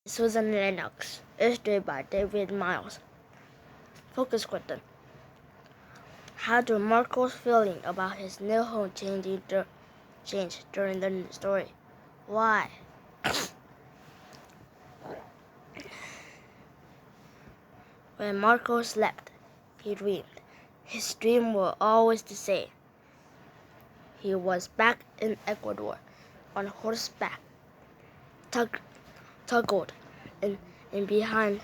Susan Lennox. Illustrated by David Miles. Focus question. How do Marco's feeling about his new home change during the story? Why? When Marco slept, he dreamed. His dreams were always the same. He was back in Ecuador, on horseback, toggled in behind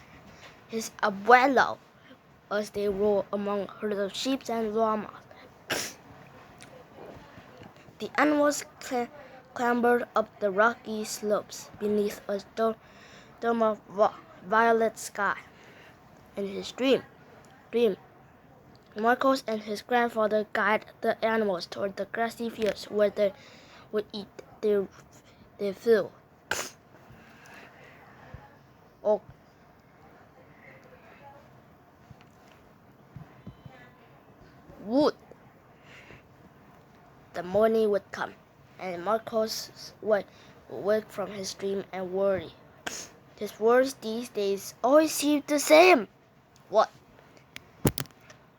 his abuelo as they rode among herds of sheep and llamas. The animals clambered up the rocky slopes beneath a dome of violet sky. In his dream, Marcos and his grandfather guided the animals toward the grassy fields where they would eat their fill. Wood. The morning would come, and Marcos would wake from his dream and worry. His worries these days always seemed the same. What?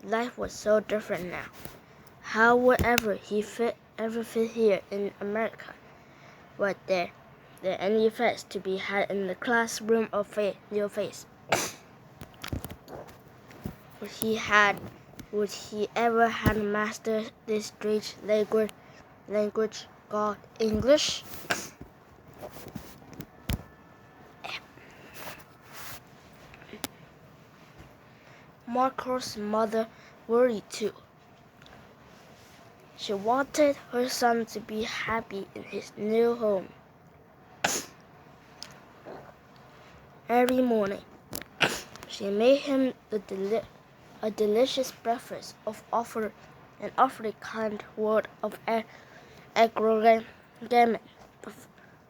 Life was so different now. How would he fit here in America? Was there any effects to be had in the classroom of your face? Would he ever have mastered this strange language called English? Marco's mother worried too. She wanted her son to be happy in his new home. Every morning, she made him a delicious breakfast and offered a kind word of agreement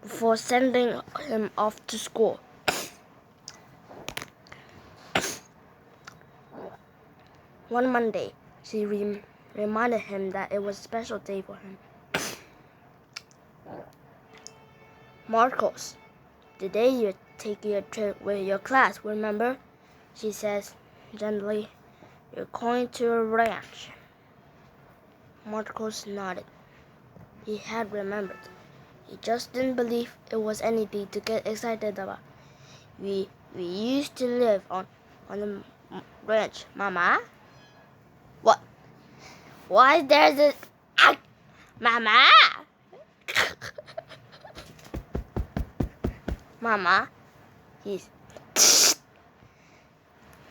before sending him off to school. One Monday, she reminded him that it was a special day for him. Marcos, today you're taking a trip with your class, remember? She says gently. You're going to a ranch. Marcos nodded. He had remembered. He just didn't believe it was anything to get excited about. We used to live on the ranch, Mama. What? Why there's a Mama? Mama,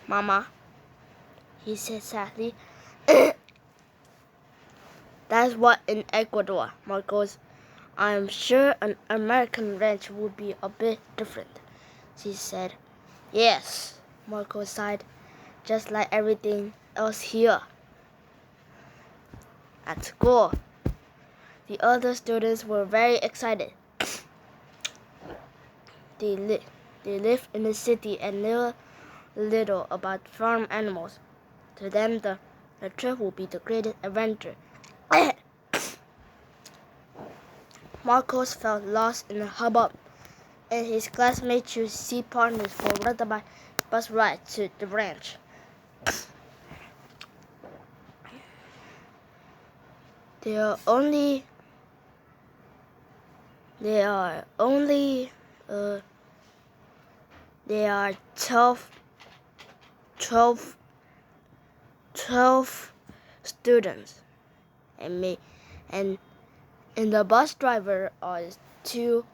Mama, he said sadly. That's what in Ecuador, Marcos. I'm sure an American ranch would be a bit different, she said. Yes, Marcos sighed, just like everything else here. At school, the other students were very excited. They lived in the city and knew little about farm animals. To them, the trip would be the greatest adventure. Marcos felt lost in the hubbub, and his classmates chose seat partners for the bus ride to the ranch. There are only 12 students, and me, and the bus driver is two.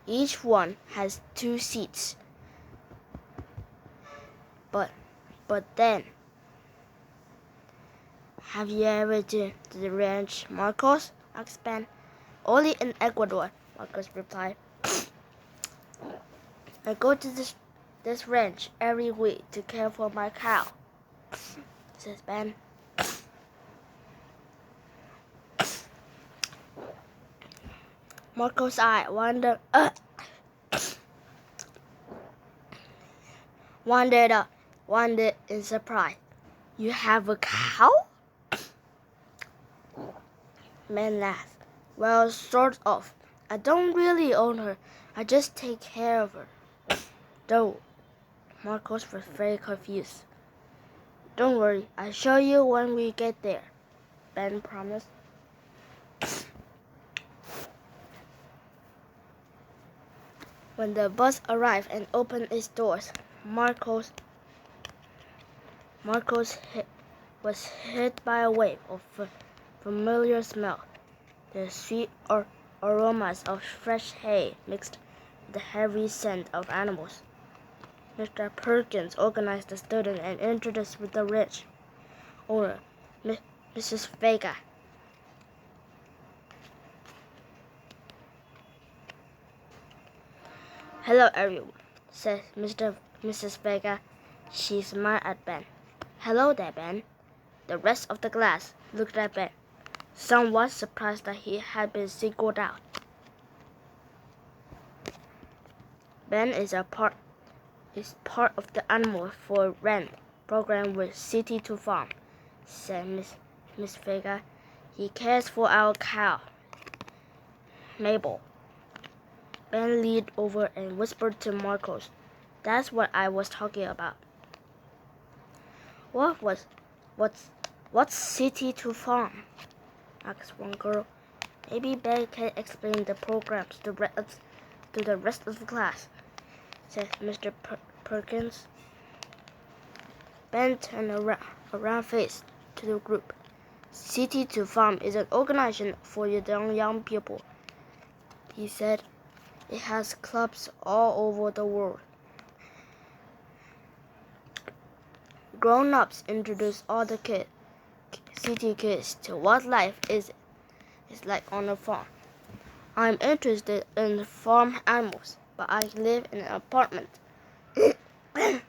Each one has 2 seats. But then, have you ever been to the ranch, Marcos? asked Ben. Only in Ecuador, Marcos replied. I go to this ranch every week to care for my cow, says Ben. Marcos' eye wandered in surprise. You have a cow? Ben laughed. Well, sort of. I don't really own her. I just take care of her. Though Marcos was very confused. Don't worry, I'll show you when we get there, Ben promised. When the bus arrived and opened its doors, Marcos was hit by a wave of familiar smell. The sweet aromas of fresh hay mixed with the heavy scent of animals. Mr. Perkins organized the students and introduced with the ranch owner, Mrs. Vega. Hello, everyone, said Mrs. Vega. She smiled at Ben. Hello there, Ben. The rest of the class looked at Ben, somewhat surprised that he had been singled out. Ben is part of the Animal for Rent program with City to Farm, said Miss Vega. He cares for our cow, Mabel. Ben leaned over and whispered to Marcos, That's what I was talking about. What's City to Farm? Asked one girl. Maybe Ben can explain the programs to the rest of the class, said Mr. Perkins. Ben turned around face to the group. City to Farm is an organization for young people, he said. It has clubs all over the world. Grown-ups introduce all the city kids to what life is like on a farm. I'm interested in farm animals, but I live in an apartment. Can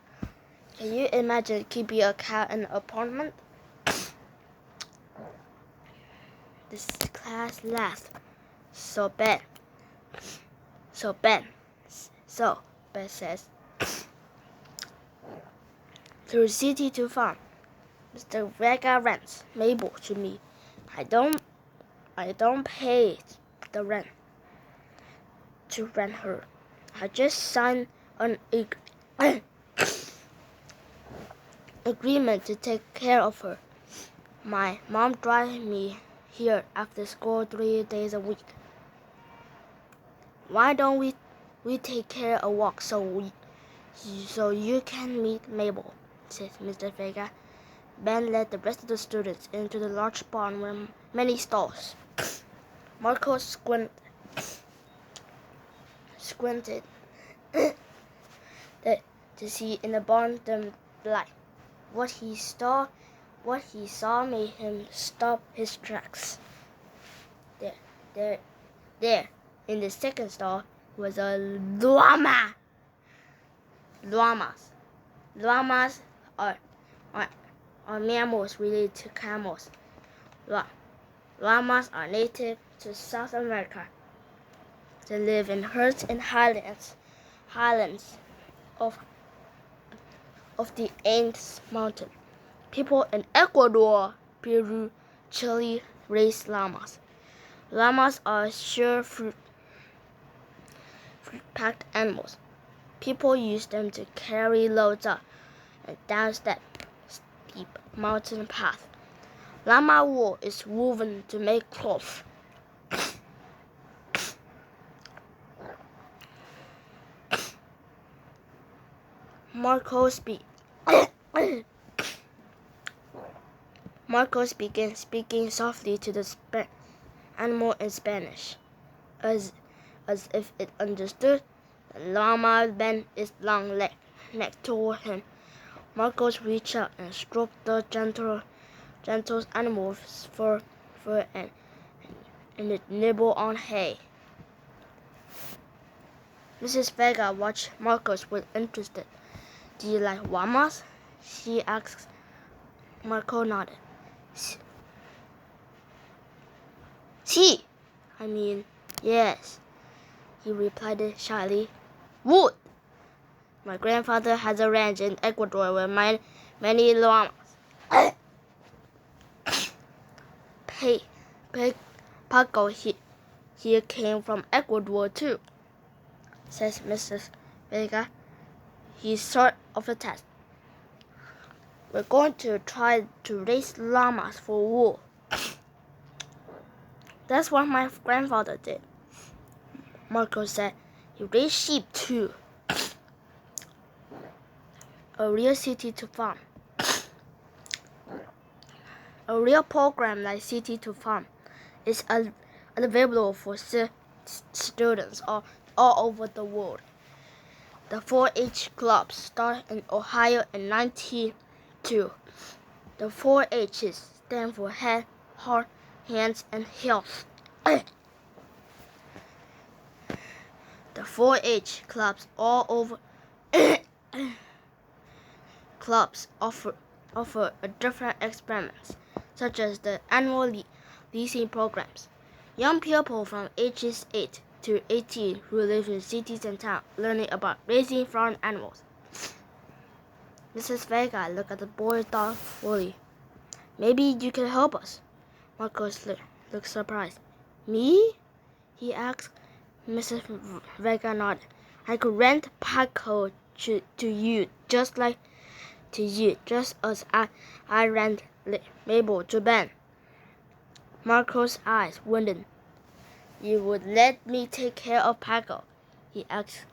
you imagine keeping a cow in an apartment? This class laughed. So Ben says, through City to Farm, Mr. Vega rents Mabel to me. I don't pay the rent to rent her. I just signed an agreement to take care of her. My mom drives me here after school 3 days a week. Why don't we take care a walk so you can meet Mabel, said Mr. Vega. Ben led the rest of the students into the large barn with many stalls. Marcos squinted to see in the barn the light. What he saw made him stop his tracks. There, in the second stall was a llama. Llamas are mammals related to camels. Llamas are native to South America. They live in herds in highlands of the Andes Mountain. People in Ecuador, Peru, Chile raise llamas. Llamas are sure fruit-packed animals. People use them to carry loads up and down steep mountain paths. Llama wool is woven to make cloth. Marcos began speaking softly to the animal in Spanish, as if it understood. The llama bent its long neck toward him. Marcos reached out and stroked the gentle animal's fur and it nibbled on hay. Mrs. Vega watched Marcos with interest. Do you like llamas? She asked. Marco nodded. Sí, I mean, yes, he replied shyly. Wood. My grandfather has a ranch in Ecuador with many llamas. Paco here came from Ecuador too. says Mrs. Vega. He's sort of a test. We're going to try to raise llamas for wool. That's what my grandfather did, Marco said. He raised sheep too. A real city to farm. A real program like City to Farm is available for students all over the world. The 4-H clubs started in Ohio in 1902. The 4-H's stand for head, heart, hands, and health. The 4-H clubs all over clubs offer different experiments, such as the annual leasing programs. Young people from ages 8 to 18 who live in cities and towns learning about raising farm animals. Mrs. Vega looked at the boy thoughtfully. Maybe you can help us. Marcos looked surprised. Me? He asked. Mrs. Vega nodded. I could rent Paco to you, just as I rent Mabel to Ben. Marco's eyes widened. You would let me take care of Paco? He asked.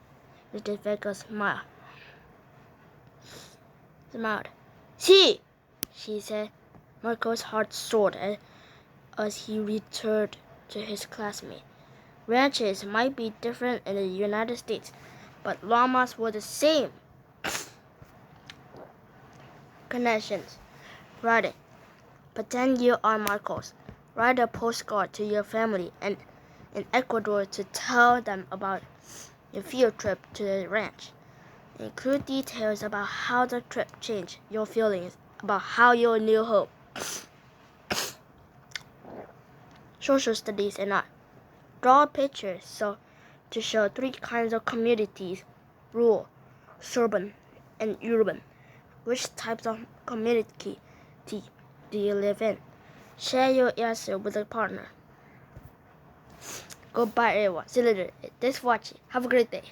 Mrs. Vega smiled. See, she said. Marco's heart soared as he returned to his classmate. Ranches might be different in the United States, but llamas were the same. Connections. Writing. Pretend you are Marcos. Write a postcard to your family and in Ecuador to tell them about your field trip to the ranch. Include details about how the trip changed your feelings about how your new home. Social studies and art. Draw pictures to show 3 kinds of communities: rural, suburban, and urban. Which types of community do you live in? Share your answer with a partner. Goodbye, everyone. See you later. Thanks for watching. Have a great day.